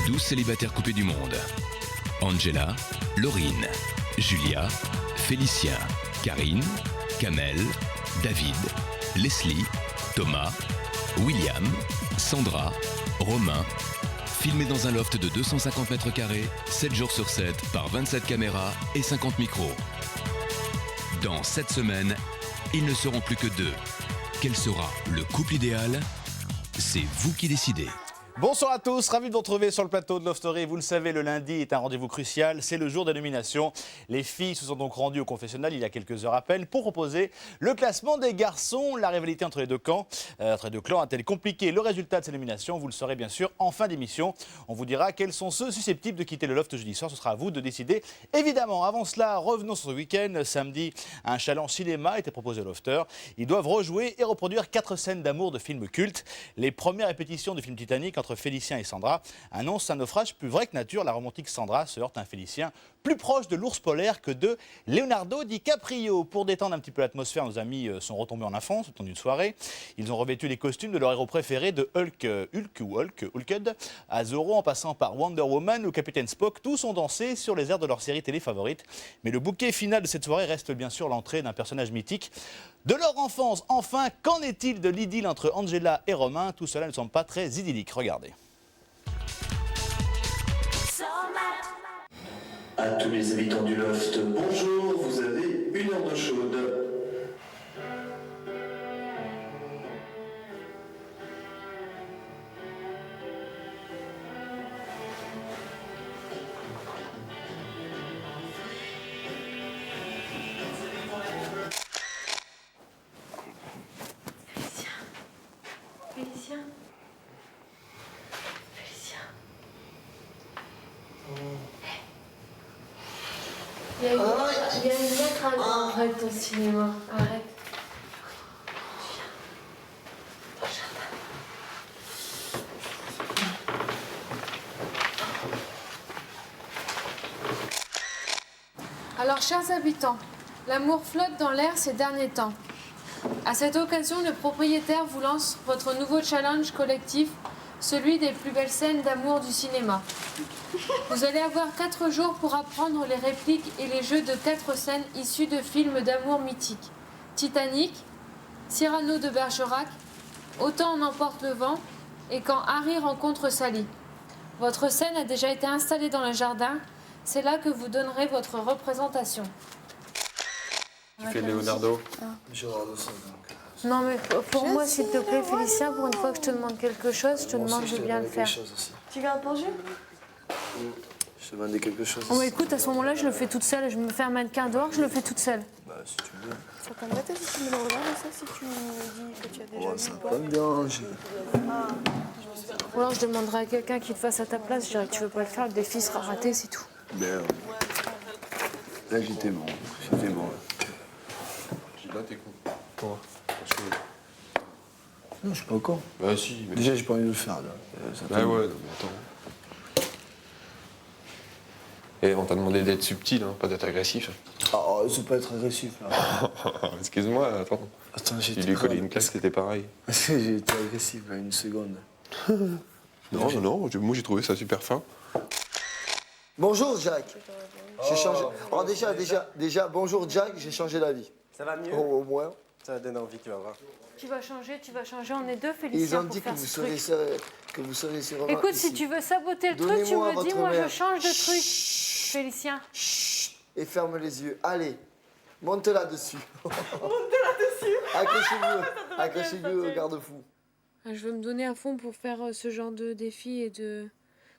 12 célibataires coupés du monde. Angela, Laurine, Julia, Félicien, Karine, Kamel, David, Leslie, Thomas, William, Sandra, Romain. Filmés dans un loft de 250 mètres carrés, 7 jours sur 7, par 27 caméras et 50 micros. Dans 7 semaines, ils ne seront plus que 2. Quel sera le couple idéal? C'est vous qui décidez. Bonsoir à tous, ravi de vous retrouver sur le plateau de Love Story. Vous le savez, le lundi est un rendez-vous crucial, c'est le jour des nominations. Les filles se sont donc rendues au confessionnal il y a quelques heures à peine pour proposer le classement des garçons. La rivalité entre les deux clans a-t-elle compliqué le résultat de ces nominations? Vous le saurez bien sûr en fin d'émission. On vous dira quels sont ceux susceptibles de quitter le loft jeudi soir, ce sera à vous de décider. Évidemment, avant cela, revenons sur ce week-end. Samedi, un challenge cinéma a été proposé aux lofters. Ils doivent rejouer et reproduire 4 scènes d'amour de films cultes. Les premières répétitions du film Titanic entre Félicien et Sandra annoncent un naufrage plus vrai que nature. La romantique Sandra se heurte à un Félicien plus proche de l'ours polaire que de Leonardo DiCaprio. Pour détendre un petit peu l'atmosphère, nos amis sont retombés en enfance au temps d'une soirée. Ils ont revêtu les costumes de leur héros préféré, de Hulked à Zorro, en passant par Wonder Woman ou Capitaine Spock. Tous ont dansé sur les airs de leur série télé favorite. Mais le bouquet final de cette soirée reste bien sûr l'entrée d'un personnage mythique de leur enfance. Enfin, qu'en est-il de l'idylle entre Angela et Romain? Tout cela ne semble pas très idyllique. Regardez. À tous les habitants du loft, bonjour, vous avez une heure d'eau chaude. Félicien. Il y a une lettre à grand. Arrête ton cinéma, arrête. Alors, chers habitants, l'amour flotte dans l'air ces derniers temps. À cette occasion, le propriétaire vous lance votre nouveau challenge collectif, celui des plus belles scènes d'amour du cinéma. Vous allez avoir 4 jours pour apprendre les répliques et les jeux de 4 scènes issues de films d'amour mythiques. Titanic, Cyrano de Bergerac, Autant en emporte le vent et Quand Harry rencontre Sally. Votre scène a déjà été installée dans le jardin. C'est là que vous donnerez votre représentation. Tu fais Leonardo? Non mais pour moi, s'il te plaît, Félicien, pour une fois que je te demande quelque chose, je te demande de bien le faire. Tu gardes ton jeu? Je te demandais quelque chose. Bon, écoute, à ce moment-là, je le fais toute seule. Je me fais un mannequin dehors, je le fais toute seule. Bah, si tu veux. Ça t'embête si tu me le regardes, ça, si tu me dis que tu as déjà vu Ça ou va pas? pas me déranger. Ou alors je demanderai à quelqu'un qui le fasse à ta place. Je dirais que tu veux pas le faire, le défi sera raté, c'est tout. Merde. Là, j'étais bon. J'étais bon. Là, t'es con. Pourquoi? Parce que... Non, je suis pas con. Bah si, mais... Déjà, j'ai pas envie de le faire, là. Bah ouais, non mais attends. Et on t'a demandé d'être subtil, hein, pas d'être agressif. Oh, c'est pas être agressif, là. Excuse-moi, attends. Attends, Tu lui collais une claque, c'était pareil. J'ai été agressif, là, une seconde. Non, moi j'ai trouvé ça super fin. Bonjour Jack. J'ai changé. Oh, déjà, bonjour Jack, j'ai changé d'avis. Ça va mieux? Au moins. Ça va donner envie, tu vas voir. Tu vas changer, on est deux, Ils Félicien, ont pour dit que faire vous ce truc. serez sûrement Écoute, ici. si tu veux saboter le truc, tu Donnez-moi me dis, votre moi je mère. change de truc. Félicien. Chut, et ferme les yeux. Allez, monte là-dessus. Accrochez-vous au garde-fou. Je veux me donner à fond pour faire ce genre de défi et de...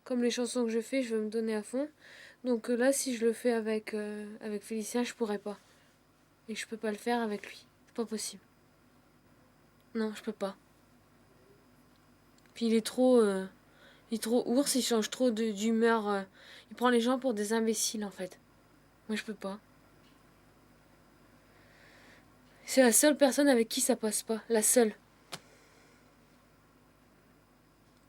Comme les chansons que je fais, je veux me donner à fond. Donc là, si je le fais avec Félicien, je pourrais pas. Et je peux pas le faire avec lui. C'est pas possible. Non, je peux pas. Puis il est trop ours, il change trop d'humeur. Il prend les gens pour des imbéciles, en fait. Moi, je peux pas. C'est la seule personne avec qui ça passe pas. La seule.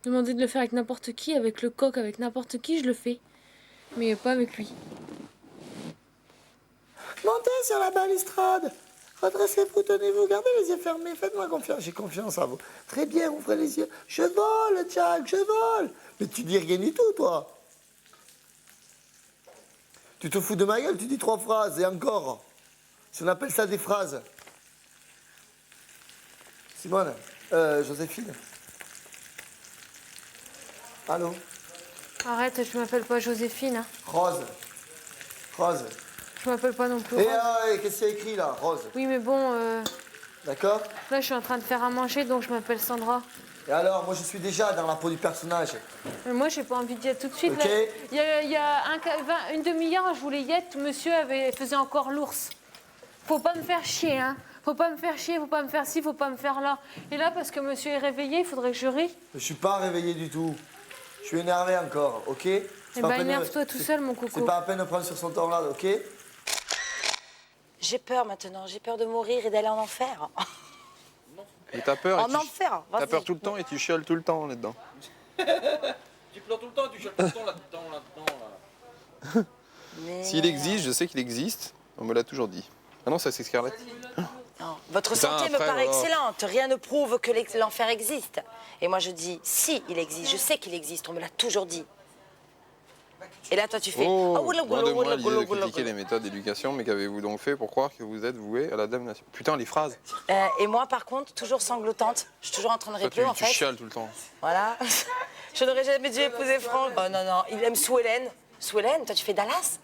Demander de le faire avec n'importe qui, avec le coq, avec n'importe qui, je le fais. Mais pas avec lui. Montez sur la balustrade. Redressez-vous, tenez-vous, gardez les yeux fermés, faites-moi confiance, j'ai confiance en vous. Très bien, ouvrez les yeux. Je vole, Jack, je vole. Mais tu dis rien du tout, toi. Tu te fous de ma gueule, tu dis 3 phrases, et encore. Si on appelle ça des phrases. Simone, Joséphine. Allô? Arrête, je m'appelle pas Joséphine. Hein. Rose. Rose. Je m'appelle pas non plus Et Rose. qu'est-ce qu'il y a écrit là, Rose? Oui, mais bon, D'accord? là, je suis en train de faire à manger, donc je m'appelle Sandra. Et alors, moi je suis déjà dans la peau du personnage. Mais moi, j'ai pas envie d'y être tout de suite. Ok. Là. Il y a une demi-heure, je voulais y être, monsieur faisait encore l'ours. Faut pas me faire chier, hein. Faut pas me faire chier, faut pas me faire ci, faut pas me faire là. Et là, parce que monsieur est réveillé, il faudrait que je rie. Je suis pas réveillé du tout. Je suis énervé encore, ok? Eh ben, énerve-toi tout seul, mon coco. C'est pas à peine de prendre sur son temps là, ok? J'ai peur maintenant, j'ai peur de mourir et d'aller en enfer. Et t'as peur. En enfer, T'as vas-y. peur tout le temps et tu chiales tout le temps là-dedans. Tu pleures tout le temps, tu chiales tout le temps là-dedans. Mais... S'il existe, je sais qu'il existe. On me l'a toujours dit. Ah non, ça c'est Scarlett. Non, votre Putain, santé me après, paraît alors. excellente. Rien ne prouve que l'enfer existe. Et moi je dis, si il existe, je sais qu'il existe, on me l'a toujours dit. Et là, toi, tu fais... Oh, Ah, oula, loin oula, de moi oula, l'idée de oula, oula, critiquer oula. les méthodes d'éducation, mais qu'avez-vous donc fait pour croire que vous êtes voué à la damnation? Putain, les phrases. Et moi, par contre, toujours sanglotante. Je suis toujours en train de Toi, répler, en tu fait. chiales tout le temps. Voilà. Je n'aurais jamais dû épouser Franck. Oh non, non, il aime Sue Ellen. Sue Ellen, toi, tu fais Dallas.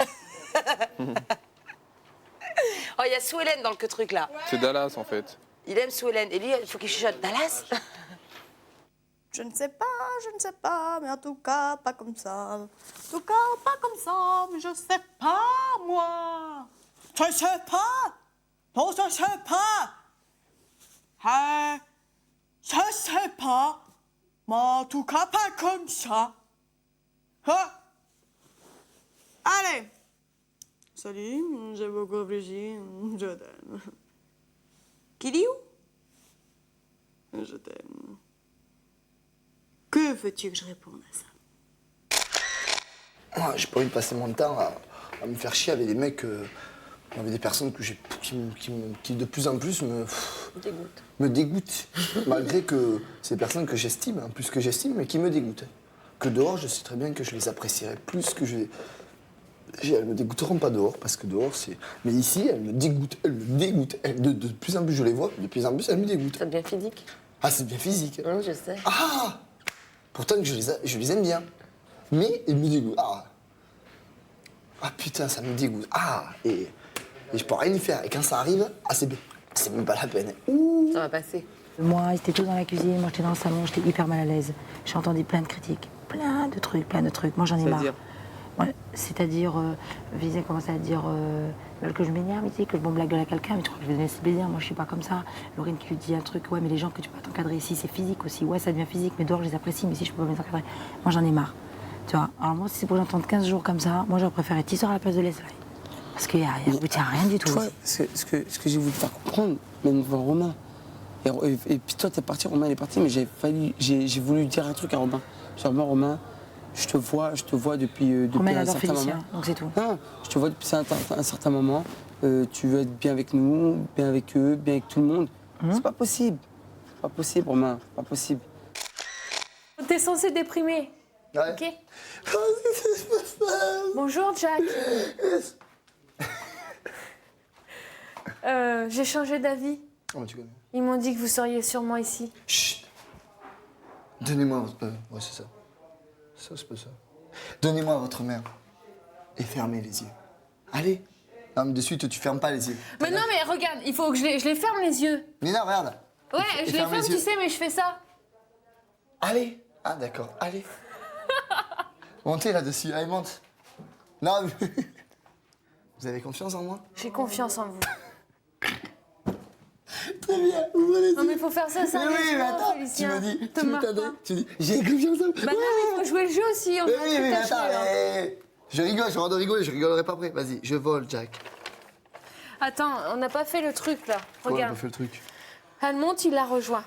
Oh, il y a Sue Ellen dans le truc, là. C'est Dallas en fait. Il aime Sue Ellen. Et lui, il faut qu'il chuchote Dallas. Je ne sais pas, mais en tout cas, pas comme ça. En tout cas, pas comme ça, mais je sais pas, moi. Je sais pas. Non, je sais pas. Je sais pas, mais en tout cas, pas comme ça. Hein? Allez. Salut, j'ai beaucoup apprécié, je t'aime. Kiliou? Je t'aime. Que veux-tu que je réponde à ça? Moi, j'ai pas envie de passer mon temps à me faire chier avec des mecs, avec des personnes que qui de plus en plus me dégoûtent. Malgré que c'est des personnes que j'estime, hein, plus que j'estime, mais qui me dégoûtent. Que dehors, je sais très bien que je les apprécierais plus que je... Elles me dégoûteront pas dehors, parce que dehors, c'est... Mais ici, elles me dégoûtent, de plus en plus je les vois, de plus en plus elles me dégoûtent. C'est bien physique. Ah, c'est bien physique. Je sais. Ah! Pourtant que je les aime bien. Mais ils me dégoûtent. Ah putain, ça me dégoûte. Et je peux rien y faire. Et quand ça arrive, c'est même pas la peine. Ouh. Ça va passer. Moi, ils étaient tous dans la cuisine, moi j'étais dans le salon, j'étais hyper mal à l'aise. J'ai entendu plein de critiques, plein de trucs. Moi j'en ai marre. Ouais, c'est-à-dire, Vizé commençait à dire que je m'énerve, que je bombe la gueule à quelqu'un, mais tu crois que je vais laisser plaisir, moi je suis pas comme ça. Laurine qui lui dit un truc, ouais mais les gens que tu peux t'encadrer ici, c'est physique aussi, ouais ça devient physique, mais dehors je les apprécie, mais si je peux pas les encadrer, moi j'en ai marre. Tu vois, alors moi si c'est pour j'entendre 15 jours comme ça, moi j'aurais préféré Tissot à la place de Leslie. Parce qu'il y a rien du tout. Toi, ce que j'ai voulu te faire comprendre, même devant Romain. Et puis toi, t'es parti, Romain il est parti, mais j'ai voulu dire un truc à Romain. Genre, moi, Romain, je te vois depuis Romain un adore certain Félicien, moment. donc c'est tout. Non, je te vois depuis un certain moment. Tu veux être bien avec nous, bien avec eux, bien avec tout le monde. C'est pas possible. C'est pas possible, Romain. C'est pas possible. T'es censé déprimer. Ouais. Ok. Bonjour, Jack. J'ai changé d'avis. Oh, tu connais. Ils m'ont dit que vous seriez sûrement ici. Chut. Donnez-moi votre... ouais, c'est ça. Ça, c'est pas ça. Donnez-moi votre mère. Et fermez les yeux. Allez. Non, mais de suite, tu fermes pas les yeux. Mais non, mais regarde, il faut que je les ferme les yeux. Nina, regarde. Ouais, Et je les ferme ferme, les tu yeux. sais, mais je fais ça. Allez. Ah, d'accord. Allez. Montez là-dessus. Allez, monte. Non, mais... Vous avez confiance en moi? J'ai confiance en vous. Très bien, ouvrez les yeux. Non, mais il faut faire ça, Mais oui, mais attends, Félicien. tu me dis, Te tu me marre t'attends, pas. tu dis, j'ai confiance en Bah non, mais il faut jouer le jeu aussi. On Mais a un oui, truc mais à attends, jouer, hein. je rigole, je suis en train de rigoler, je rigolerai pas après. Vas-y, je vole, Jack. Attends, on n'a pas fait le truc, là. Ouais, on Regarde. a fait le truc. Elle monte, il la rejoint.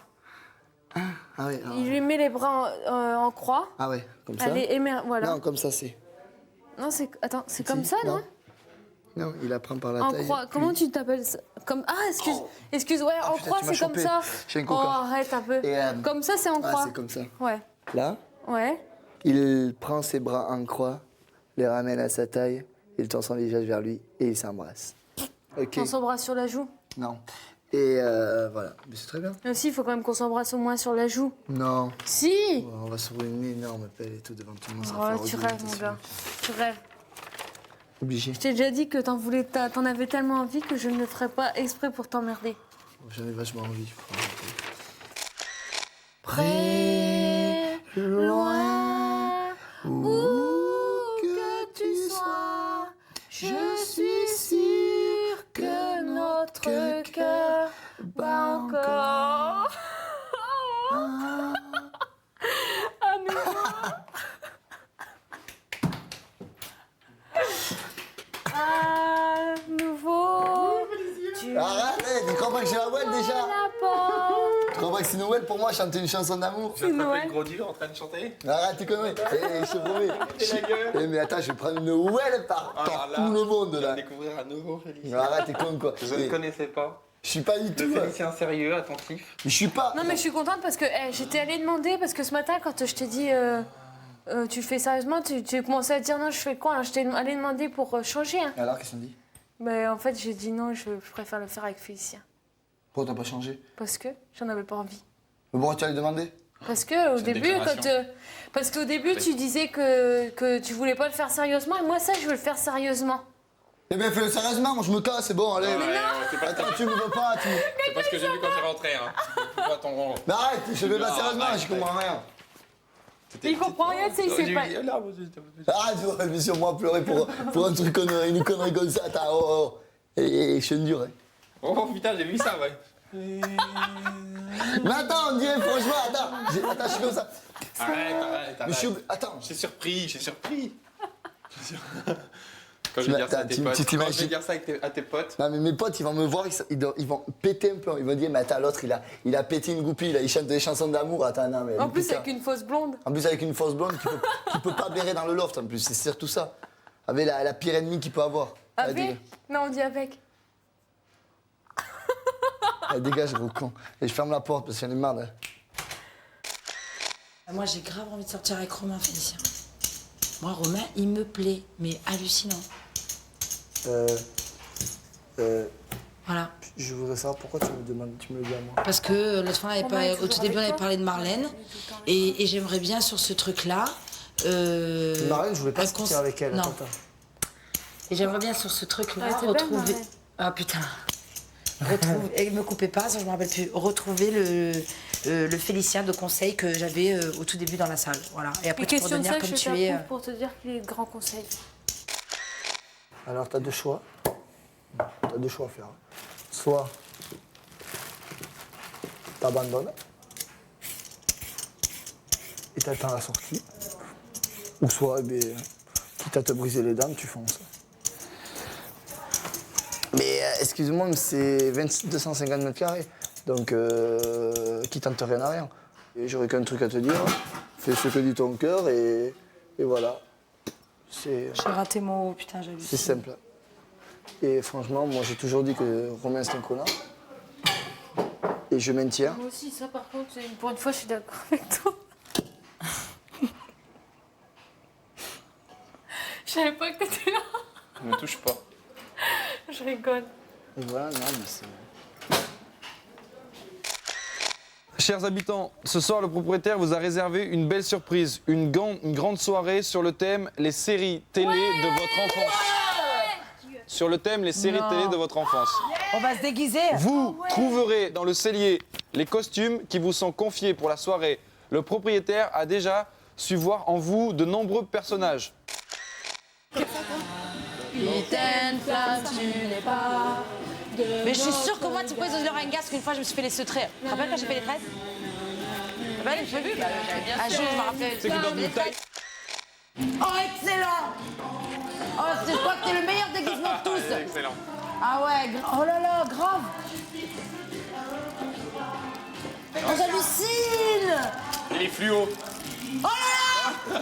Ah ouais, alors... Il lui met les bras en croix. Ah ouais, comme ça. Elle est voilà. Non, comme ça, c'est... Non, c'est... Attends, c'est comme Si, ça, non? Non, il apprend par la En taille. croix, comment tu t'appelles ça? Comme... Ah, excuse, ouais, en putain, croix tu m'as c'est comme chopé. ça. J'ai un Oh, coca. arrête un peu. Et, comme ça, c'est en croix. c'est comme ça. Ouais. Là, Ouais. il prend ses bras en croix, les ramène à sa taille, il tend son visage vers lui et il s'embrasse. Ok. On s'embrasse sur la joue. Non. Et voilà, mais c'est très bien. Mais aussi, il faut quand même qu'on s'embrasse au moins sur la joue. Non. Si. On va se rouler une énorme pelle et tout devant tout le monde. ça va Oh, faire tu redoubler, rêves, mon t'es gars. Tu rêves. Obligé. Je t'ai déjà dit que t'en avais tellement envie que je ne le ferais pas exprès pour t'emmerder. J'en ai vachement envie. Près, loin, où que tu sois, je suis sûre que notre cœur bat encore. À nouveau. À nouveau. Arrête, tu crois pas que j'ai la Noël déjà? Tu crois pas que c'est Noël pour moi chanter une chanson d'amour? Tu as attrapé le gros dur en train de chanter? Arrête tes conneries. Je te promets. Mais attends, je vais prendre une Noël par tout le monde là. Je vais découvrir un nouveau Félicien. Arrête tes connes quoi. Je ne connaissais pas. Je suis pas du tout. Le Félicien sérieux, attentif. Mais je suis pas. Non mais je suis contente parce que j'étais allée demander, parce que ce matin quand je t'ai dit tu fais sérieusement, tu commençais à dire non je fais quoi, alors je t'ai allée demander pour changer. Hein. Alors qu'est-ce qu'on dit? Mais en fait j'ai dit non, je préfère le faire avec Félicien. Pourquoi t'as pas changé? Parce que j'en avais pas envie. Mais pourquoi tu allais demander? Parce que au début, parce qu'au début tu disais que tu voulais pas le faire sérieusement et moi ça je veux le faire sérieusement. Eh bien fais-le sérieusement, moi je me casse, c'est bon, allez. Mais non. Attends, tu me veux pas, tu... C'est pas ce que j'ai vu quand j'ai rentré, hein. Tu vois ton rond. Mais arrête, je le veux pas sérieusement, je comprends rien. Il comprend rien, tu sais, il sait pas. Arrête, mais sur moi pleurer pour un truc connerie, une connerie comme ça, attends, oh. Et je suis dur, hein. Oh putain, j'ai vu ça, ouais. Mais attends, on dirait franchement, attends, je suis comme ça. Arrête. Mais attends. J'ai surpris. Quand je vais dire ça à tes potes. Quand je vais dire ça à tes potes. Non, mais mes potes, ils vont me voir, ils vont péter un peu. Ils vont dire, mais attends, l'autre, il a pété une goupille, là, il chante des chansons d'amour. Attends, non, mais. En plus, avec une fausse blonde. En plus, avec une fausse blonde qui peut pas bérer dans le loft, en plus. C'est surtout ça. Avec la pire ennemie qu'il peut avoir. Avec? Non, on dit avec. Elle dégage, gros con. Et je ferme la porte parce que j'en ai marre, là. Moi, j'ai grave envie de sortir avec Romain, Félicien. Moi, Romain, il me plaît, mais hallucinant. Voilà. Je voudrais savoir pourquoi tu me le dis à moi. Parce que l'autre fois, au tout début, on avait parlé de Marlène. Et j'aimerais bien sur ce truc-là. Marlène, je voulais pas sortir avec elle. Non. Attends. Et j'aimerais bien sur ce truc-là Elle était belle, retrouver. Marlène. Ah putain. Et me coupez pas, ça je me rappelle plus. Retrouver le Félicien de conseil que j'avais au tout début dans la salle. Voilà. Et après, tu pourras Question de devenir ça, comme je tu es. t'approuve pour te dire qu'il est de grand conseil. Alors, t'as deux choix. T'as deux choix à faire. Soit t'abandonnes et t'attends la sortie. Ou soit, quitte à te briser les dents, tu fonces. Mais excuse-moi, mais c'est 250 mètres carrés. Donc, qui tente rien à rien. Et j'aurais qu'un truc à te dire. Fais ce que dit ton cœur et voilà. J'ai raté mon haut, putain, j'ai vu. C'est simple. Et franchement, moi j'ai toujours dit que Romain c'est un connard. Et je maintiens. Moi aussi, ça par contre, pour une fois, je suis d'accord avec toi. Je savais pas que t'étais là. Ne me touche pas. Je rigole. Et voilà, non, mais c'est. Chers habitants, ce soir, le propriétaire vous a réservé une belle surprise. Une grande soirée sur le thème les séries télé de votre enfance. Sur le thème les séries télé de votre enfance. On va se déguiser. Vous trouverez dans le cellier les costumes qui vous sont confiés pour la soirée. Le propriétaire a déjà su voir en vous de nombreux personnages. Putain, flamme, tu n'es pas. Mais je suis sûre que moi, tu pourrais oser un gars, parce qu'une fois, je me suis fait les secrets. Tu te rappelles quand j'ai fait les tresses? Bah oui, j'ai vu. Ah, je me rappelle. C'est que dans une taille. Oh, excellent! Oh, je crois que t'es le meilleur déguisement de tous! Excellent. Ah ouais, oh là là, grave! Oh, j'hallucine! Il est fluo. Oh là là!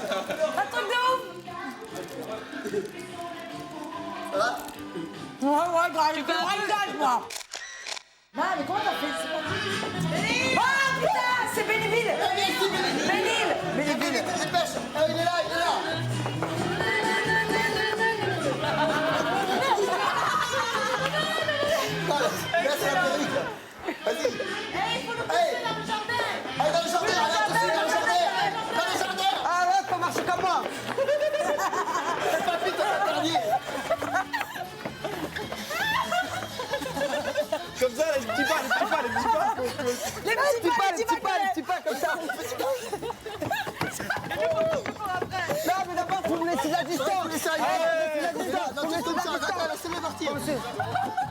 Un truc de ouf! Ça va? Ouais, grave, je braquage, moi. Non, mais comment t'as fait? C'est pas... Ah, putain, c'est Bénéville. Bénéville. Dépêche. Il est là. Là, c'est la perruque. Vas-y. Il faut nous pousser dans le jardin. Allez, dans le jardin. Dans le jardin. Ah ouais, faut marcher comme moi. Fais pas vite, t'as perdu. Comme ça, les petits pas. Les petits pas, comme ça. Non, mais d'abord, faut me laisser la distance. Faut laisser la distance. Dans tout comme ça. D'accord, laissez-le partir.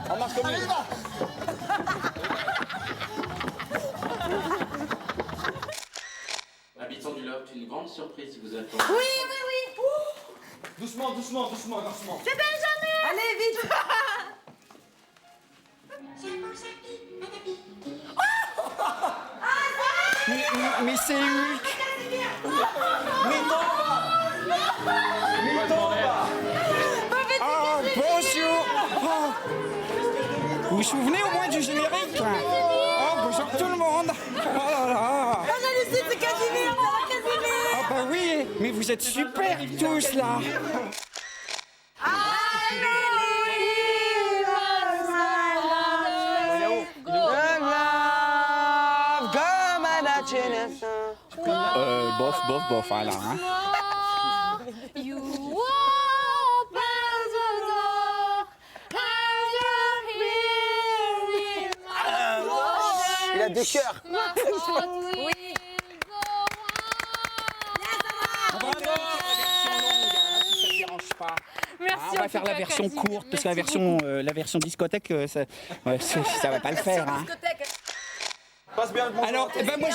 On marche comme Allez, lui. va. Habitants du loft, une grande surprise vous attend. Oui. Doucement. C'est Benjamin. Allez, vite. Mais c'est Hulk. Ah, bonjour. Vous vous souvenez au moins du générique? Oh, bonjour tout le monde. Oh là là. Lucie, c'est Casimir. Ah bah oui, mais vous êtes super tous là. Bof, voilà. Hein. You open the door and you hear me. Il a des cœurs. My heart will On va faire la version longue, hein, si ça ne dérange pas. Merci, on va faire la version courte, parce que la version discothèque, ça va pas le faire. Hein. Passe bien le bonjour. Alors, moi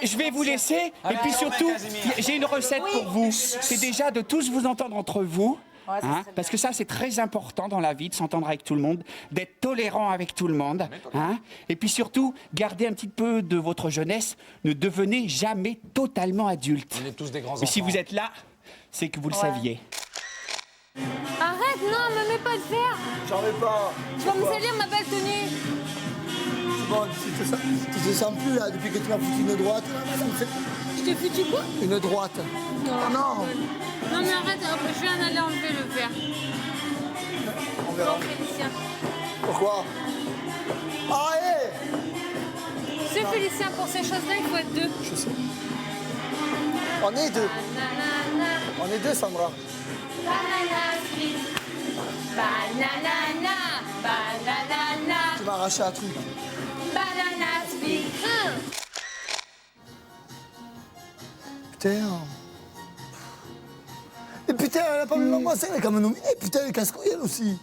je vais vous laisser. Et puis surtout, j'ai une recette pour vous. C'est déjà de tous vous entendre entre vous. Hein, parce que ça, c'est très important dans la vie, de s'entendre avec tout le monde, d'être tolérant avec tout le monde. Hein, et puis surtout, gardez un petit peu de votre jeunesse. Ne devenez jamais totalement adulte. On est tous des grands enfants. Mais si vous êtes là, c'est que vous le saviez. Arrête, non, me mets pas de fer. J'en ai pas. Tu vas me salir ma belle tenue. Bon, tu te sens plus là depuis que tu m'as foutu une droite. Je t'ai foutu quoi? Une droite. Non. Non mais arrête, je viens d'aller enlever le verre. On verra. Bon, Félicien. Pourquoi? Allez. Tu sais, Félicien, pour ces choses-là, il faut être deux. Je sais. On est deux. Banana, On est deux, Sandra. banana split. Banana, banana, Tu m'as arraché un truc. banana split. Putain. Et putain, elle a pas mis l'embrasser, elle est quand même nominée. Putain, elle est casse-couille, elle aussi.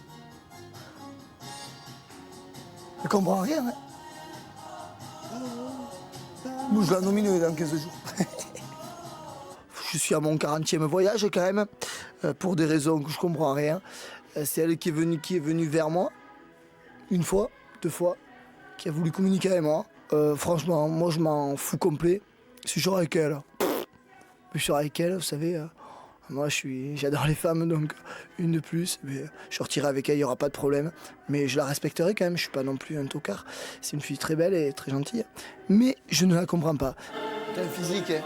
Elle comprend rien, hein. Moi, je l'ai nominée dans 15 jours. Je suis à mon 40e voyage, quand même, pour des raisons que je comprends rien. C'est elle qui est venue vers moi, une fois, deux fois, qui a voulu communiquer avec moi. Franchement, moi, je m'en fous complet. Si je sors avec elle, je sors avec elle, vous savez, moi j'adore les femmes, donc une de plus, mais je sortirai avec elle, il n'y aura pas de problème. Mais je la respecterai quand même, je suis pas non plus un tocard. C'est une fille très belle et très gentille, mais je ne la comprends pas. T'as le physique, hein?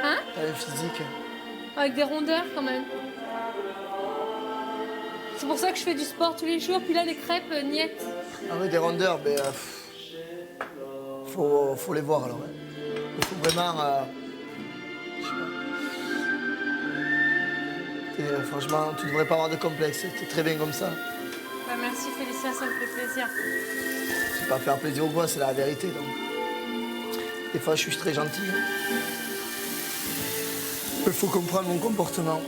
Hein? T'as le physique. Avec des rondeurs quand même. C'est pour ça que je fais du sport tous les jours, puis là les crêpes, niettes. Ah oui, des rondeurs, mais faut les voir alors. Ouais. Il faut vraiment. Je sais pas. Franchement, tu devrais pas avoir de complexe. T'es très bien comme ça. Bah merci Félicien, ça me fait plaisir. C'est pas faire plaisir aux gosses, c'est la vérité. Donc. Des fois, je suis très gentil. Il faut comprendre mon comportement.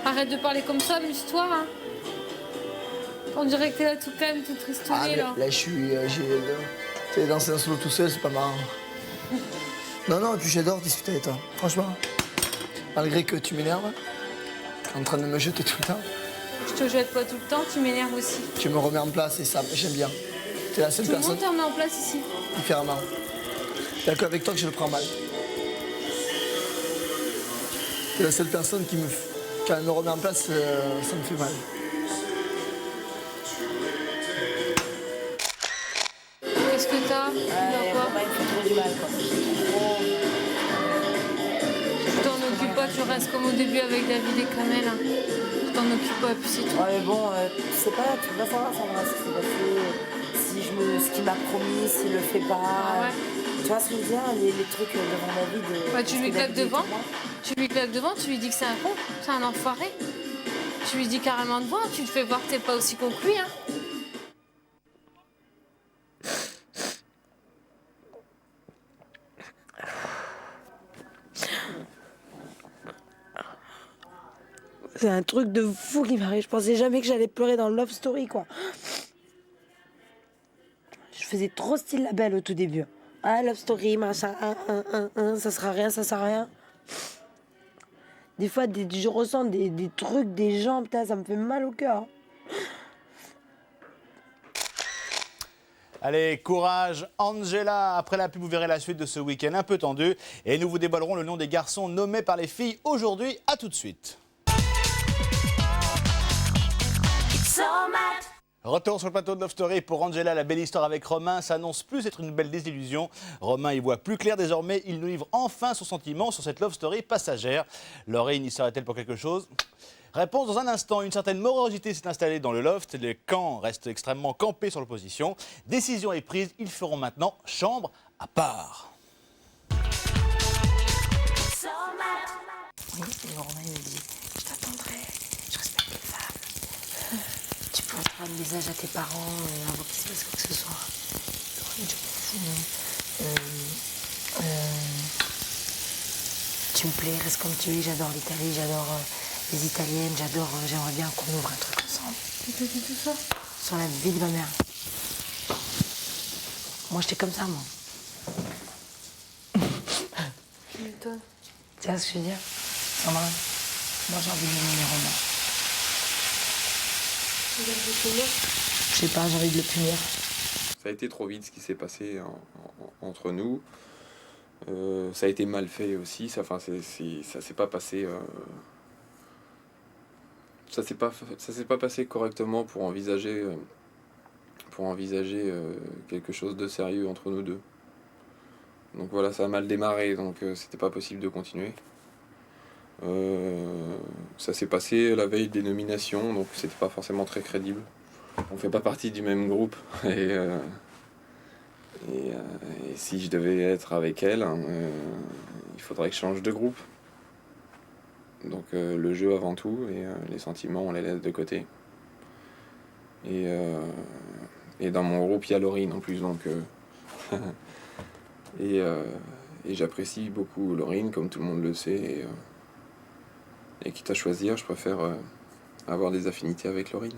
Arrête de parler comme ça, amuse-toi. Hein. On dirait que t'es là tout calme, tout tristouné là. Là, je suis. T'es dans un solo tout seul, c'est pas marrant. Non, et puis j'adore discuter avec toi. Franchement, malgré que tu m'énerves, en train de me jeter tout le temps. Je te jette pas tout le temps, tu m'énerves aussi. Tu me remets en place et ça, j'aime bien. T'es la seule Tout le personne. monde te remet en place ici. Différemment. C'est qu'avec toi que je le prends mal. T'es la seule personne qui me. Quand elle me remet en place, ça me fait mal. restes comme au début avec David et Kamel. Hein. Tu t'en occupes pas, puis c'est tout. Ouais, mais bon, tu sais pas, tu vas savoir, Sandra, ce qui s'est passé, ce qu'il m'a promis, s'il le fait pas. Ah ouais. Tu vois ce que je veux dire, les trucs devant David. Bah, tu lui claques devant, tu lui dis que c'est un con, c'est un enfoiré. Tu lui dis carrément devant, tu te fais voir que t'es pas aussi con que lui. Hein. C'est un truc de fou qui m'arrive. Je pensais jamais que j'allais pleurer dans le Love Story, quoi. Je faisais trop style la belle au tout début. Ah, Love Story, machin, ça sert à rien, ça sert à rien. Des fois, je ressens des trucs, des gens, putain, ça me fait mal au cœur. Allez, courage, Angela. Après la pub, vous verrez la suite de ce week-end un peu tendu. Et nous vous dévoilerons le nom des garçons nommés par les filles aujourd'hui. À tout de suite. Retour sur le plateau de Love Story pour Angela. La belle histoire avec Romain s'annonce plus être une belle désillusion. Romain y voit plus clair désormais. Il nous livre enfin son sentiment sur cette Love Story passagère. Laurine y serait-elle pour quelque chose? Réponse dans un instant. Une certaine morosité s'est installée dans le loft. Le camp reste extrêmement campé sur l'opposition. Décision est prise. Ils feront maintenant chambre à part. Oui, et Romain me dit, je t'attendrai, je respecte les femmes. Tu peux rendre le visage à tes parents avant qu'il se passe quoi que ce soit. Tu me plais, reste comme tu es. J'adore l'Italie, j'adore les Italiennes, j'aimerais bien qu'on ouvre un truc ensemble. Tu te dis tout ça? Sur la vie de ma mère. Moi, j'étais comme ça, moi. Tu m'étonnes. Tu vois ce que je veux dire? Sandra, moi j'ai envie de l'aimer Romain. Je sais pas, j'ai envie de le punir. Ça a été trop vite ce qui s'est passé entre nous. Ça a été mal fait aussi. Ça s'est pas passé. Ça s'est pas passé correctement pour envisager quelque chose de sérieux entre nous deux. Donc voilà, ça a mal démarré, donc c'était pas possible de continuer. Ça s'est passé la veille des nominations, donc c'était pas forcément très crédible. On fait pas partie du même groupe et si je devais être avec elle, il faudrait que je change de groupe. Donc le jeu avant tout et les sentiments on les laisse de côté. Et dans mon groupe il y a Laurine en plus, donc et j'apprécie beaucoup Laurine comme tout le monde le sait. Et quitte à choisir, je préfère avoir des affinités avec Laurine.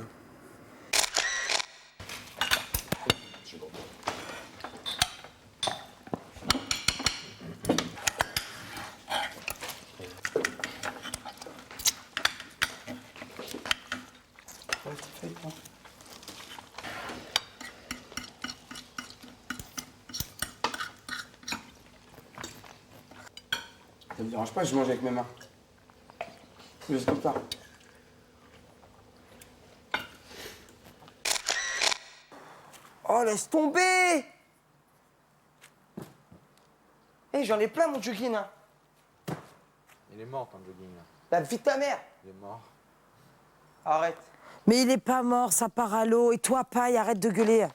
Ça me dérange pas, je mange avec mes mains. Juste comme ça. Oh, laisse tomber! Eh, j'en ai plein, mon jogging. Hein. Il est mort, ton jogging. La vie de ta mère. Il est mort. Arrête. Mais il est pas mort, ça part à l'eau. Et toi, paille, arrête de gueuler.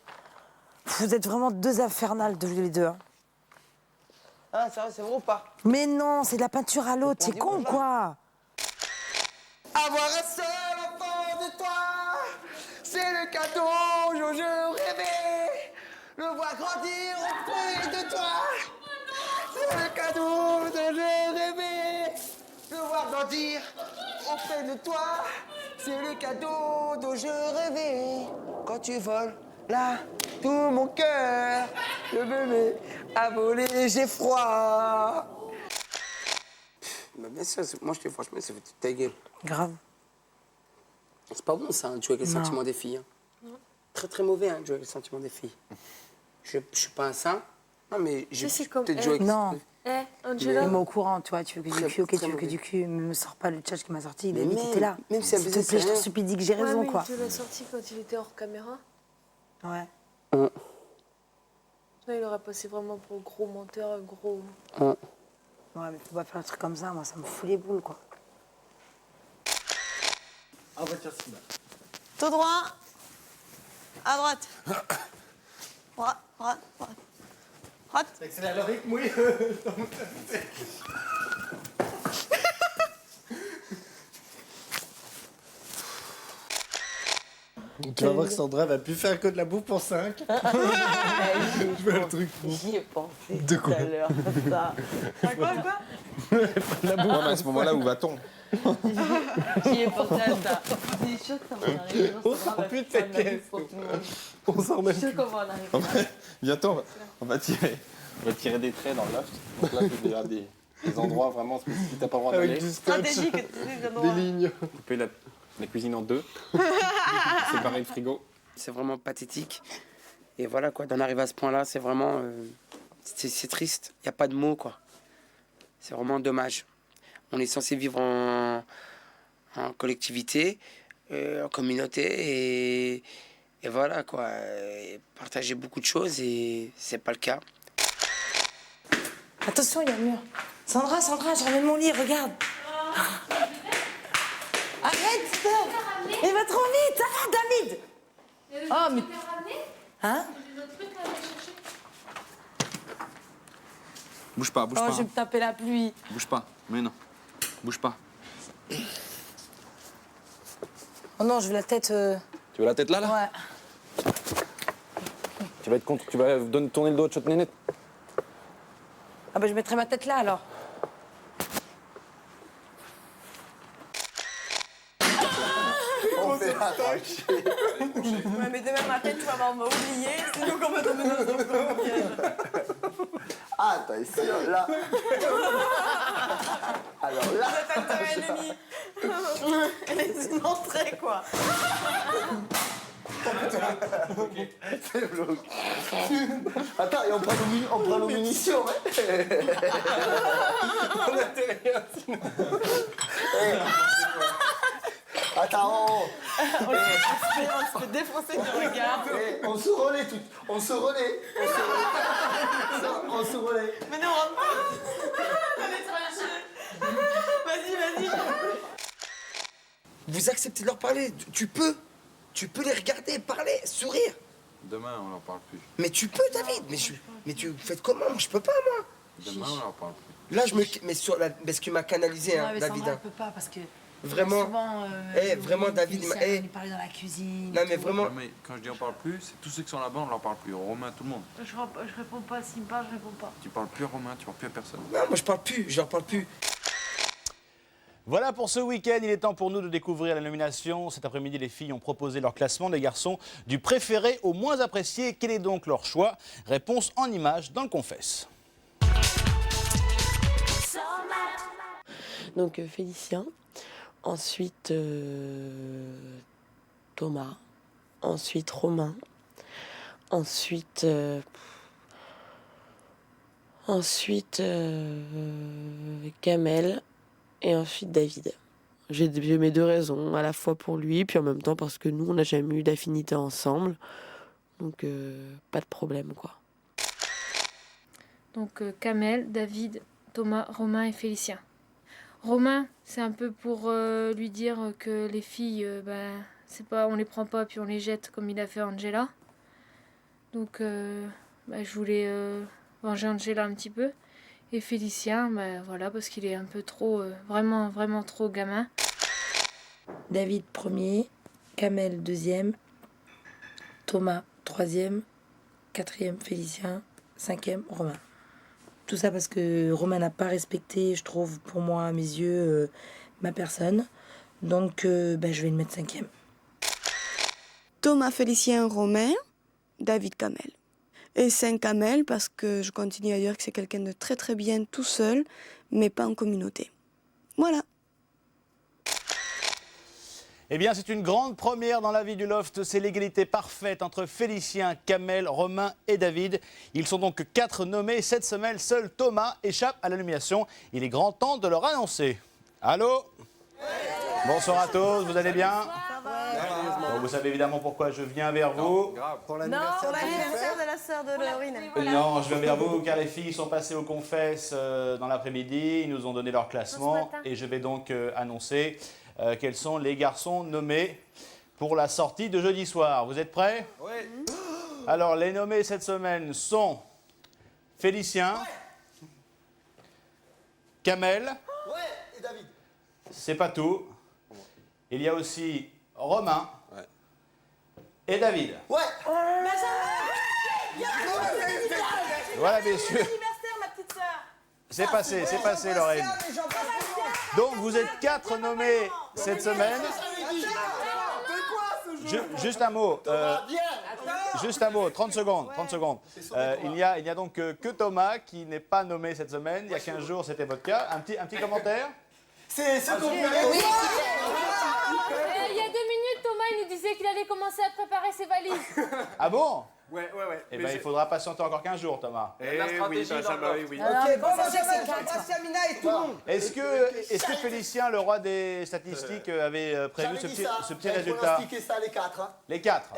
Vous êtes vraiment deux infernales, les deux. Hein. Ah, c'est vrai ou pas? Mais non, c'est de la peinture à l'eau. T'es con ou quoi? Avoir un seul enfant de toi, c'est le cadeau dont je rêvais. Le voir grandir auprès de toi, c'est le cadeau dont je rêvais. Le voir grandir auprès de toi, c'est le cadeau dont je rêvais. Quand tu voles, là, tout mon cœur, le bébé a volé, j'ai froid. Bah bien sûr, moi je te dis franchement, c'est foutu de ta gueule. Grave. C'est pas bon ça, hein, de jouer avec les sentiments des filles. Hein. Très très mauvais, hein, de jouer avec les sentiments des filles. Je suis pas un saint, non mais je peut-être jouer avec... Non. Angela. Même au courant, toi, tu veux que du cul, ok, tu veux que du cul, mais me sors pas le tchatch qui m'a sorti, il a dit t'étais là. Même si elle s'il te plaît, je te supplie, dis que j'ai raison, mais quoi. il te l'a sorti quand il était hors caméra. Ouais. Là, il aurait passé vraiment pour gros menteur, gros... Ouais, mais faut pas faire un truc comme ça, moi, ça me fout les boules, quoi. Ah bah tiens, c'est là. Tout droit. À droite. Droite, droite, droite. Droite. Accélère le rythme, oui. Tu vas voir que Sandra va plus faire que de la bouffe pour 5. Je veux le truc pour. J'y ai pensé De quoi tout à l'heure. Ça. Quoi Ouais, mais à ce moment-là, où va-t-on? J'y ai pensé à ça. C'est chaud quand on arrive. On sort plus de ta caisse. On sort même plus. Comment on arrive. Bientôt, on va tirer des traits dans le loft. Donc là, il y a des endroits vraiment spécifiques. T'as pas le droit d'aller. Avec du scotch, des lignes. Couper la cuisine en deux. Séparer le frigo. C'est vraiment pathétique. Et voilà, quoi, d'en arriver à ce point-là, c'est vraiment... c'est triste. Il n'y a pas de mots, quoi. C'est vraiment dommage. On est censé vivre en collectivité, en communauté, et voilà, quoi. Et partager beaucoup de choses, et c'est pas le cas. Attention, il y a le mur. Sandra, je ramène mon lit, regarde. Arrête, stop. Il va trop vite, arrête, David. Oh, mais... Hein? Bouge pas, bouge pas. Oh, je vais me taper la pluie. Bouge pas, mais non. Bouge pas. Oh non, je veux la tête... Tu veux la tête là, là? Ouais. Tu vas être contre, tu vas tourner le dos de Chotnénette. Ah bah je mettrai ma tête là, alors. On fait attaquer. Ouais, mais demain matin, tu vas m'oublier. Sinon, qu'on va tomber dans un piège. Ah, t'as essayé là. Alors là. Vous êtes un ennemi. Elle est une entrée, quoi. C'est bloqué. Attends, et on prend nos munitions, ouais. On a rien sinon. Attends. On se fait défoncer du regard. On se relaie tout. On se relaie. On se relaie. Mais non, rentre pas. Elle est tranchée. Vas-y. Vous acceptez de leur parler. Tu peux les regarder, parler, sourire. Demain, on leur parle plus. Mais tu peux, David. Mais tu fais comment? Moi, je peux pas, moi. Demain, on leur parle plus. Là, mais sur la... Parce qu'il m'a canalisé, hein, Non, mais David. Sandra, elle peut pas, parce que... Vraiment. Souvent, vraiment, David, il parlait dans la cuisine. Non, mais vraiment. Ouais, mais quand je dis on parle plus, c'est tous ceux qui sont là-bas, on leur parle plus. Romain, tout le monde. Je réponds pas. S'il me parle, je réponds pas. Tu parles plus à Romain, tu parles plus à personne. Non, moi, je parle plus. Je leur parle plus. Voilà pour ce week-end, il est temps pour nous de découvrir la nomination. Cet après-midi, les filles ont proposé leur classement des garçons du préféré au moins apprécié. Quel est donc leur choix? Réponse en images dans le Confesse. Donc Félicien, ensuite Thomas, ensuite Romain, ensuite Kamel et ensuite David. J'ai mes deux raisons, à la fois pour lui, puis en même temps parce que nous, on n'a jamais eu d'affinité ensemble. Donc, pas de problème, quoi. Donc Kamel, David, Thomas, Romain et Félicien. Romain, c'est un peu pour lui dire que les filles, c'est pas, on les prend pas puis on les jette comme il a fait Angela. Donc je voulais venger Angela un petit peu. Et Félicien, voilà, parce qu'il est un peu trop, vraiment trop gamin. David premier, Kamel deuxième, Thomas troisième, quatrième Félicien, cinquième Romain. Tout ça parce que Romain n'a pas respecté, je trouve, pour moi, à mes yeux, ma personne. Donc, je vais le mettre cinquième. Thomas, Félicien, Romain, David, Kamel. Et 5 Kamel parce que je continue à dire que c'est quelqu'un de très très bien tout seul, mais pas en communauté. Voilà. Eh bien, c'est une grande première dans la vie du Loft. C'est l'égalité parfaite entre Félicien, Kamel, Romain et David. Ils sont donc 4 nommés. Cette semaine, seul Thomas échappe à la nomination. Il est grand temps de leur annoncer. Allô? Bonsoir à tous, vous allez bien? vous savez évidemment pourquoi je viens vers vous. Pour l'anniversaire de la sœur de Laurine. Non, je viens vers vous car les filles sont passées aux confesses dans l'après-midi. Ils nous ont donné leur classement et je vais donc annoncer quels sont les garçons nommés pour la sortie de jeudi soir. Vous êtes prêts? Oui. Alors, les nommés cette semaine sont Félicien, Kamel. Ouais, et David. C'est pas tout. Il y a aussi Romain et David. Ouais. Voilà, messieurs. Anniversaire, ma petite sœur. C'est passé, Lorraine. Donc, vous êtes 4 nommés cette semaine. Juste un mot. Juste un mot, 30 secondes. Il n'y a donc que Thomas qui n'est pas nommé cette semaine. Il y a 15 jours, c'était votre cas. Un petit commentaire? C'est ce qu'on voulait. Il y a 2 minutes, Thomas, il nous disait qu'il allait commencer à préparer ses valises. Ah bon? Ouais. Eh bien, il faudra patienter encore 15 jours, Thomas. La stratégie dans le Ok, bon, Samina et tout le monde. Est-ce que Félicien, le roi des statistiques, avait prévu ce petit résultat? J'avais ça, les 4. Hein. Les 4?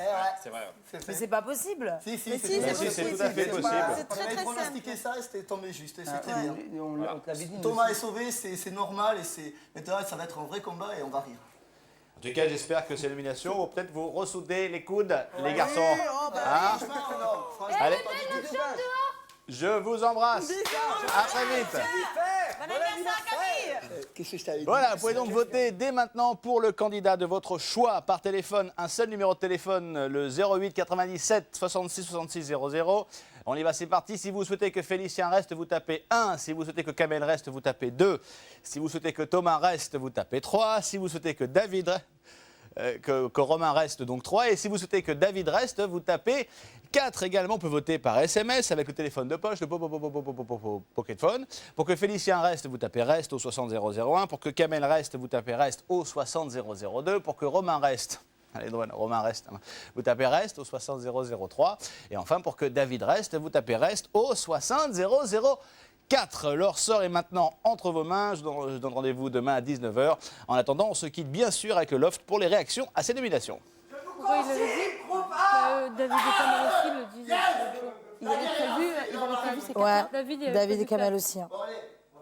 C'est vrai. Mais c'est pas possible. Si, c'est tout à fait possible. C'est très On avait très pronostiqué ça et c'était tombé juste. Et c'est très bien. On te l'avait dit. Thomas est sauvé, c'est normal. Et maintenant, ça va être un vrai combat et on va rire. En tout cas, j'espère que ces nominations vont peut-être vous ressoudez les coudes, les garçons. Hein? Allez, je vous embrasse. À très vite. Voilà, vous pouvez donc voter dès maintenant pour le candidat de votre choix par téléphone. Un seul numéro de téléphone, le 08 97 66 66 00. On y va, c'est parti. Si vous souhaitez que Félicien reste, vous tapez 1. Si vous souhaitez que Kamel reste, vous tapez 2. Si vous souhaitez que Thomas reste, vous tapez 3. Si vous souhaitez que David que Romain reste, donc 3. Et si vous souhaitez que David reste, vous tapez 4 également. On peut voter par SMS avec le téléphone de poche, le pocket phone. Pour que Félicien reste, vous tapez reste au 60001. Pour que Kamel reste, vous tapez reste au 60002. Pour que Romain reste, allez, Romain reste, vous tapez reste au 60003. Et enfin, pour que David reste, vous tapez reste au 60004. Leur sort est maintenant entre vos mains. Je donne rendez-vous demain à 19h. En attendant, on se quitte bien sûr avec le loft pour les réactions à ces nominations. Pourquoi il l'avait dit David et Kamel aussi le disent. Il avait prévu ces 4 là. David et Kamel aussi. Hein.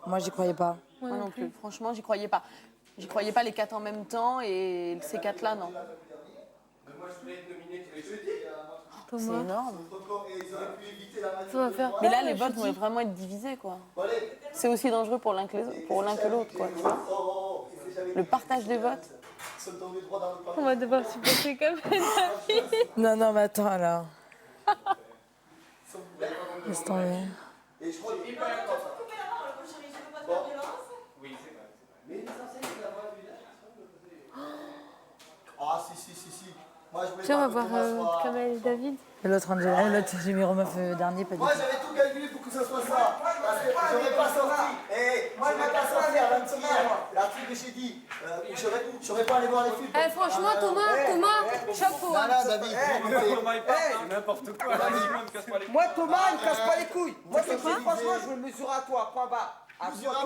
Moi, j'y croyais pas. Moi non plus. Franchement, j'y croyais pas. J'y croyais pas les 4 en même temps et ces 4 là, non. Moi, je voulais être nominé tous les jeudis. C'est énorme. Mais Mais là, les votes vont vraiment être divisés, quoi. C'est aussi dangereux pour l'un que l'autre, quoi. Tu vois. Le partage des votes. On va devoir supporter Kamel. Non, mais attends, alors. Laisse tomber. Ah, si. Moi, je voulais Tiens, on va voir Kamel et David. Et l'autre Angela, l'autre numéro meuf dernier, pas du tout. Moi, j'avais tout calculé pour que ce soit ça. Parce que j'aurais pas sorti. Moi, je n'aurais pas sorti à 20 la truc que j'ai dit. J'aurais pas allé voir les films. Franchement, Thomas, chapeau. Voilà, David. N'importe quoi. Moi, Thomas, il me casse pas les couilles. Moi, franchement, je veux me mesurer à toi. Point bas. À toi,